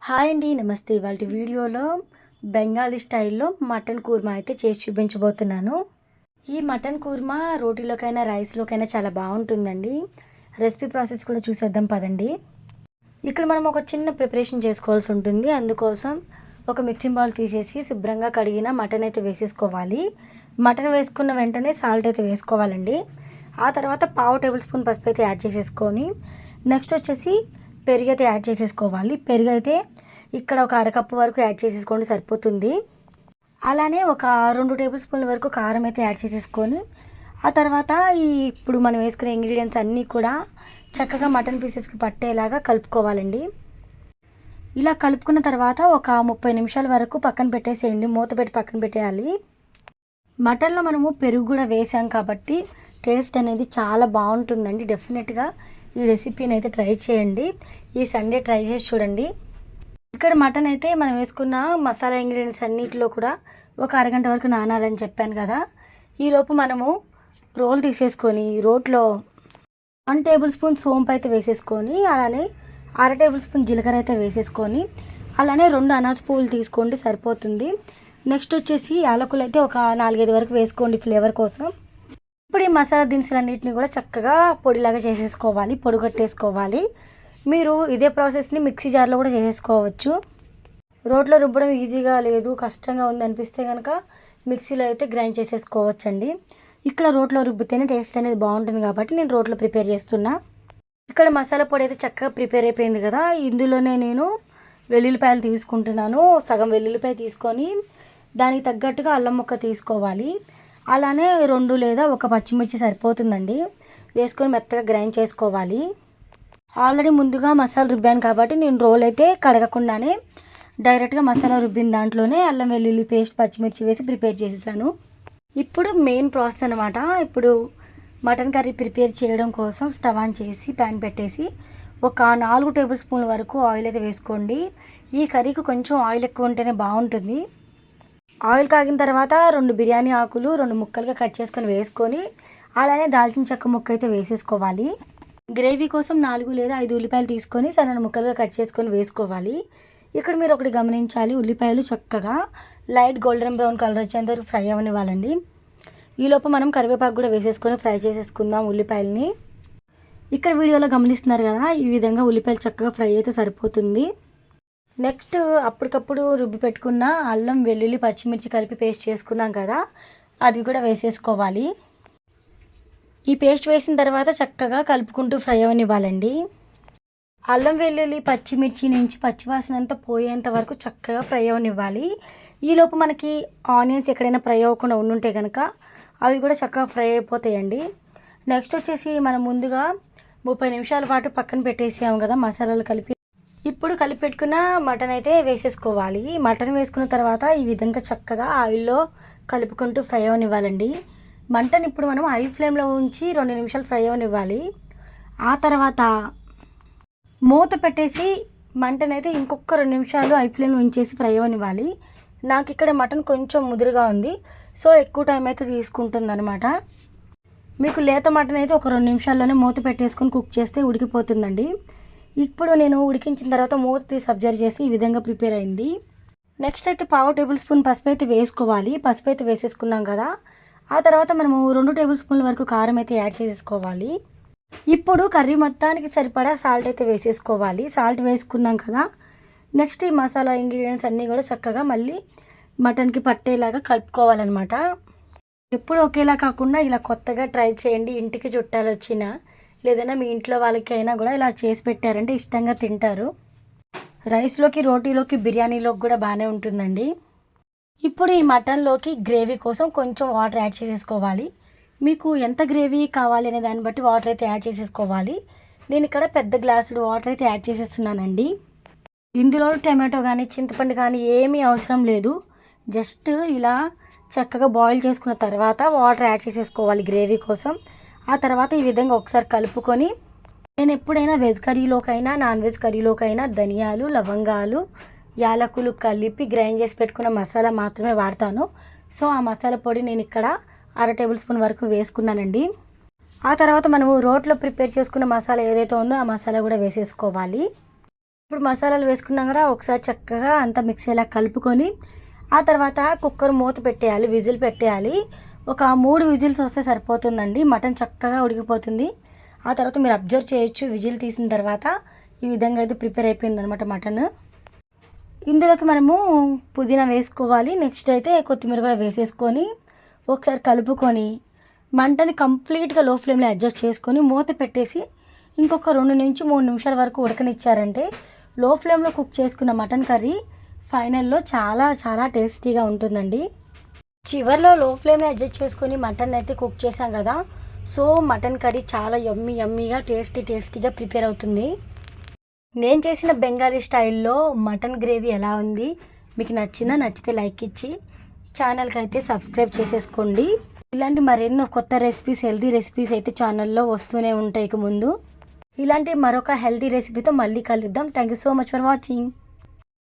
Hi అండి, నమస్తే. ఇవాళ వీడియోలో బెంగాలీ స్టైల్లో మటన్ కూర్మా అయితే చేసి చూపించబోతున్నాను. ఈ మటన్ కూర్మా రోటీలోకైనా రైస్లోకైనా చాలా బాగుంటుందండి. రెసిపీ ప్రాసెస్ కూడా చూసేద్దాం పదండి. ఇక్కడ మనం ఒక చిన్న ప్రిపరేషన్ చేసుకోవాల్సి ఉంటుంది. అందుకోసం ఒక మిక్సింగ్ బౌల్ తీసేసి శుభ్రంగా కడిగిన మటన్ అయితే వేసేసుకోవాలి. మటన్ వేసుకున్న వెంటనే సాల్ట్ అయితే వేసుకోవాలండి. ఆ తర్వాత పావు టేబుల్ స్పూన్ పసుపు అయితే యాడ్ చేసేసుకొని నెక్స్ట్ వచ్చేసి పెరుగు అయితే యాడ్ చేసేసుకోవాలి. పెరుగు అయితే ఇక్కడ ఒక అరకప్పు వరకు యాడ్ చేసేసుకోండి, సరిపోతుంది. అలానే ఒక 2 టేబుల్ స్పూన్ల వరకు కారం అయితే యాడ్ చేసేసుకొని ఆ తర్వాత ఇప్పుడు మనం వేసుకునే ఇంగ్రీడియంట్స్ అన్నీ కూడా చక్కగా మటన్ పీసెస్కి పట్టేలాగా కలుపుకోవాలండి. ఇలా కలుపుకున్న తర్వాత ఒక 30 నిమిషాల వరకు పక్కన పెట్టేసేయండి. మూత పెట్టి పక్కన పెట్టేయాలి. మటన్లో మనము పెరుగు కూడా వేసాం కాబట్టి టేస్ట్ అనేది చాలా బాగుంటుందండి. డెఫినెట్గా ఈ రెసిపీని అయితే ట్రై చేయండి. ఈ సండే ట్రై చేసి చూడండి. ఇక్కడ మటన్ అయితే మనం వేసుకున్న మసాలా ఇంగ్రీడియంట్స్ అన్నిటిలో కూడా ఒక అరగంట వరకు నానాలని చెప్పాను కదా. ఈలోపు మనము రోల్ తీసేసుకొని రోట్లో 1 టేబుల్ స్పూన్ సోంపు అయితే వేసేసుకొని అలానే 1/2 టేబుల్ స్పూన్ జీలకర్ర అయితే వేసేసుకొని అలానే 2 అనాస పువ్వులు తీసుకోండి, సరిపోతుంది. నెక్స్ట్ వచ్చేసి యాలకులు అయితే ఒక 4-5 వరకు వేసుకోండి ఫ్లేవర్ కోసం. ఇప్పుడు ఈ మసాలా దినుసులన్నింటినీ కూడా చక్కగా పొడిలాగా చేసేసుకోవాలి, పొడి కట్టేసుకోవాలి. మీరు ఇదే ప్రాసెస్ని మిక్సీ జార్లో కూడా చేసేసుకోవచ్చు. రోట్లో రుబ్బడం ఈజీగా లేదు, కష్టంగా ఉంది అనిపిస్తే కనుక మిక్సీలో అయితే గ్రైండ్ చేసేసుకోవచ్చండి. ఇక్కడ రోట్లో రుబ్బితేనే టేస్ట్ అనేది బాగుంటుంది కాబట్టి నేను రోట్లో ప్రిపేర్ చేస్తున్నా. ఇక్కడ మసాలా పొడి అయితే చక్కగా ప్రిపేర్ అయిపోయింది కదా. ఇందులోనే నేను వెల్లుల్లిపాయలు తీసుకుంటున్నాను. సగం వెల్లుల్లిపాయ తీసుకొని దానికి తగ్గట్టుగా అల్లం ముక్క తీసుకోవాలి. అలానే 2 లేదా 1 పచ్చిమిర్చి సరిపోతుందండి. వేసుకొని మెత్తగా గ్రైండ్ చేసుకోవాలి. ఆల్రెడీ ముందుగా మసాలా రుబ్బాను కాబట్టి నేను రోల్ అయితే కడగకుండానే డైరెక్ట్గా మసాలా రుబ్బిన దాంట్లోనే అల్లం వెల్లుల్లి పేస్ట్ పచ్చిమిర్చి వేసి ప్రిపేర్ చేసేసాను. ఇప్పుడు మెయిన్ ప్రాసెస్ అనమాట. ఇప్పుడు మటన్ కర్రీ ప్రిపేర్ చేయడం కోసం స్టవ్ ఆన్ చేసి ప్యాన్ పెట్టేసి ఒక 4 టేబుల్ స్పూన్ల వరకు ఆయిల్ అయితే వేసుకోండి. ఈ కర్రీకి కొంచెం ఆయిల్ ఎక్కువ ఉంటేనే బాగుంటుంది. ఆయిల్ కాగిన తర్వాత 2 బిర్యానీ ఆకులు 2 ముక్కలుగా కట్ చేసుకొని వేసుకొని అలానే దాల్చిన చెక్క ముక్క అయితే వేసేసుకోవాలి. గ్రేవీ కోసం 4 లేదా 5 ఉల్లిపాయలు తీసుకొని సన్న ముక్కలుగా కట్ చేసుకొని వేసుకోవాలి. ఇక్కడ మీరు ఒకటి గమనించాలి, ఉల్లిపాయలు చక్కగా లైట్ గోల్డెన్ బ్రౌన్ కలర్ వచ్చేంత వరకు ఫ్రై అవ్వనివ్వాలండి. ఈలోపు మనం కరివేపాకు కూడా వేసేసుకొని ఫ్రై చేసేసుకుందాం ఉల్లిపాయలని. ఇక్కడ వీడియోలో గమనిస్తున్నారు కదా, ఈ విధంగా ఉల్లిపాయలు చక్కగా ఫ్రై అయితే సరిపోతుంది. నెక్స్ట్ అప్పటికప్పుడు రుబ్బి పెట్టుకున్న అల్లం వెల్లుల్లి పచ్చిమిర్చి కలిపి పేస్ట్ చేసుకున్నాం కదా, అది కూడా వేసేసుకోవాలి. ఈ పేస్ట్ వేసిన తర్వాత చక్కగా కలుపుకుంటూ ఫ్రై అవనివ్వాలండి. అల్లం వెల్లుల్లి పచ్చిమిర్చి నుంచి పచ్చివాసన అంతా పోయేంత వరకు చక్కగా ఫ్రై అవనివ్వాలి. ఈలోపు మనకి ఆనియన్స్ ఎక్కడైనా ఫ్రై అవ్వకుండా ఉండుంటే కనుక అవి కూడా చక్కగా ఫ్రై అయిపోతాయండి. నెక్స్ట్ వచ్చేసి మనం ముందుగా 30 నిమిషాల పాటు పక్కన పెట్టేసాము కదా మసాలాలు కలిపి. ఇప్పుడు కలిపి పెట్టుకున్న మటన్ అయితే వేసేసుకోవాలి. మటన్ వేసుకున్న తర్వాత ఈ విధంగా చక్కగా ఆయిల్లో కలుపుకుంటూ ఫ్రై అవనివ్వాలండి. మంటని ఇప్పుడు మనం హై ఫ్లేమ్లో ఉంచి 2 నిమిషాలు ఫ్రై అవనివ్వాలి. ఆ తర్వాత మూత పెట్టేసి మంటని అయితే ఇంకొక 2 నిమిషాలు హై ఫ్లేమ్లో ఉంచేసి ఫ్రై అవనివ్వాలి. నాకు ఇక్కడ మటన్ కొంచెం ముదురుగా ఉంది, సో ఎక్కువ టైం అయితే తీసుకుంటుంది అనమాట. మీకు లేత మటన్ అయితే ఒక 2 నిమిషాల్లోనే మూత పెట్టేసుకొని కుక్ చేస్తే ఉడికిపోతుందండి. ఇప్పుడు నేను ఉడికించిన తర్వాత మూత తీసి అబ్జర్వ్ చేసి ఈ విధంగా ప్రిపేర్ అయింది. నెక్స్ట్ అయితే పావు టేబుల్ స్పూన్ పసుపు అయితే వేసుకోవాలి. పసుపు అయితే వేసేసుకున్నాం కదా. ఆ తర్వాత మనము 2 టేబుల్ స్పూన్ల వరకు కారం అయితే యాడ్ చేసేసుకోవాలి. ఇప్పుడు కర్రీ మొత్తానికి సరిపడా సాల్ట్ అయితే వేసేసుకోవాలి. సాల్ట్ వేసుకున్నాం కదా. నెక్స్ట్ ఈ మసాలా ఇంగ్రీడియంట్స్ అన్నీ కూడా చక్కగా మళ్ళీ మటన్కి పట్టేలాగా కలుపుకోవాలన్నమాట. ఎప్పుడు ఒకేలా కాకుండా ఇలా కొత్తగా ట్రై చేయండి. ఇంటికి చుట్టాలు వచ్చినా లేదన్నా మీ ఇంట్లో వాళ్ళకైనా కూడా ఇలా చేసి పెట్టారంటే ఇష్టంగా తింటారు. రైస్లోకి రోటీలోకి బిర్యానీలోకి కూడా బాగానే ఉంటుందండి. ఇప్పుడు ఈ మటన్లోకి గ్రేవీ కోసం కొంచెం వాటర్ యాడ్ చేసేసుకోవాలి. మీకు ఎంత గ్రేవీ కావాలి అనే దాన్ని బట్టి వాటర్ అయితే యాడ్ చేసేసుకోవాలి. నేను ఇక్కడ పెద్ద గ్లాసుడు వాటర్ అయితే యాడ్ చేసేస్తున్నానండి. ఇందులో టమాటో కానీ చింతపండు కానీ ఏమీ అవసరం లేదు. జస్ట్ ఇలా చక్కగా బాయిల్ చేసుకున్న తర్వాత వాటర్ యాడ్ చేసేసుకోవాలి గ్రేవీ కోసం. ఆ తర్వాత ఈ విధంగా ఒకసారి కలుపుకొని నేను ఎప్పుడైనా వెజ్ కర్రీలోకైనా నాన్ వెజ్ కర్రీలోకైనా ధనియాలు లవంగాలు యాలకులు కలిపి గ్రైండ్ చేసి పెట్టుకున్న మసాలా మాత్రమే వాడతాను. సో ఆ మసాలా పొడి నేను ఇక్కడ 1/2 టేబుల్ స్పూన్ వరకు వేసుకున్నానండి. ఆ తర్వాత మనము రోట్లో ప్రిపేర్ చేసుకున్న మసాలా ఏదైతే ఉందో ఆ మసాలా కూడా వేసేసుకోవాలి. ఇప్పుడు మసాలాలు వేసుకున్నాం కదా, ఒకసారి చక్కగా అంతా మిక్స్ అయ్యేలా కలుపుకొని ఆ తర్వాత కుక్కర్ మూత పెట్టేయాలి, విజిల్ పెట్టేయాలి. ఒక 3 విజిల్స్ వస్తే సరిపోతుందండి. మటన్ చక్కగా ఉడికిపోతుంది. ఆ తర్వాత మీరు అబ్జర్వ్ చేయొచ్చు, విజిల్ తీసిన తర్వాత ఈ విధంగా అయితే ప్రిపేర్ అయిపోయిందనమాట మటన్. ఇందులోకి మనము పుదీనా వేసుకోవాలి. నెక్స్ట్ అయితే కొత్తిమీర కూడా వేసేసుకొని ఒకసారి కలుపుకొని మంటని కంప్లీట్గా లో ఫ్లేమ్లో అడ్జస్ట్ చేసుకొని మూత పెట్టేసి ఇంకొక 2 నుంచి 3 నిమిషాల వరకు ఉడకనిచ్చారంటే లో ఫ్లేమ్లో కుక్ చేసుకున్న మటన్ కర్రీ ఫైనల్లో చాలా చాలా టేస్టీగా ఉంటుందండి. చివర్లో లో ఫ్లేమ్లో అడ్జస్ట్ చేసుకొని మటన్ అయితే కుక్ చేసాం కదా, సో మటన్ కర్రీ చాలా యమ్మీగా టేస్టీగా ప్రిపేర్ అవుతుంది. నేను చేసిన బెంగాలీ స్టైల్లో మటన్ గ్రేవీ ఎలా ఉంది, మీకు నచ్చితే లైక్ ఇచ్చి ఛానల్కి అయితే సబ్స్క్రైబ్ చేసేసుకోండి. ఇలాంటి మరెన్నో కొత్త రెసిపీస్, హెల్తీ రెసిపీస్ అయితే ఛానల్లో వస్తూనే ఉంటాయి. ఇక ముందు ఇలాంటి మరొక హెల్తీ రెసిపీతో మళ్ళీ కలుద్దాం. Thank you so much for watching.